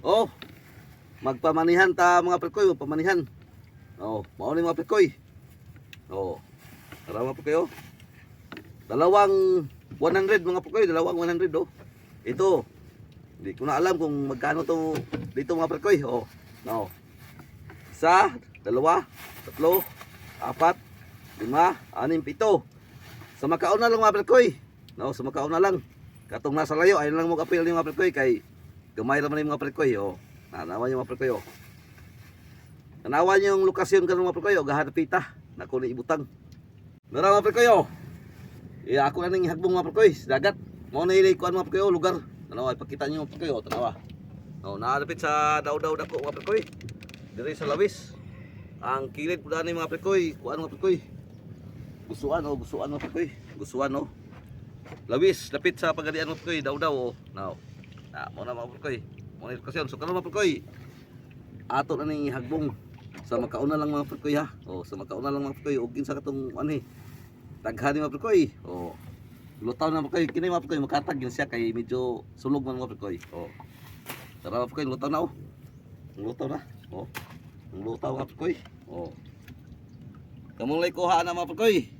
Oh, magpamanihan ta mga prekoy, magpamanihan. Oh, mao ni mga prekoy. Oh. Tara mga prekoy oh. Dalawang 100 mga prekoy, dalawang 100 oh. Ito. Hindi ko na alam kung magkano to dito mga prekoy. Oh. No. Isa, dalawa, tatlo, apat, lima, anim, pito. Sa makaon na lang mga prekoy. No, sa makaon na lang. Katong nasa layo ay lang mo kapil ni mga prekoy kay gamay ra man yung mga prekoy oh. Nanawan yung mga prekoy oh. Nanawan yung lokasyon karon mga prekoy oh, gahanapita nako ni ibutang. Nara mga prekoy oh. Iya ako na ning hagbong mga prekoy sa dagat. Mao na ilay kuan mga prekoy oh, lugar. Tanawa ipakita niyo mga prekoy oh, tanawa. Oh, naadapit sa daw-daw dako mga prekoy. Diri sa Lawis. Ang kilid pud ani mga prekoy, kuan mga prekoy. Gusuan oh, gusuan mga prekoy. Gusuan oh. Lawis, lapit sa pagadian mga prekoy, daw-daw oh. Now. Mo na mga prekoy. Mo na lokasyon. So karon mga prekoy. Ato na ning hagbong sa makauna lang mga prekoy ha. Oh, sa makauna lang mga prekoy og kinsa katong ani. Daghan mga prekoy. Oh. Lutaw na mga prekoy, kini mga prekoy makatag yun siya kay medyo sulog man mga prekoy. Oh. Tara mga prekoy, lutaw na oh. Lutaw na. Oh. Ang lutaw mga prekoy. Oh. Kamong lay kuha na mga prekoy.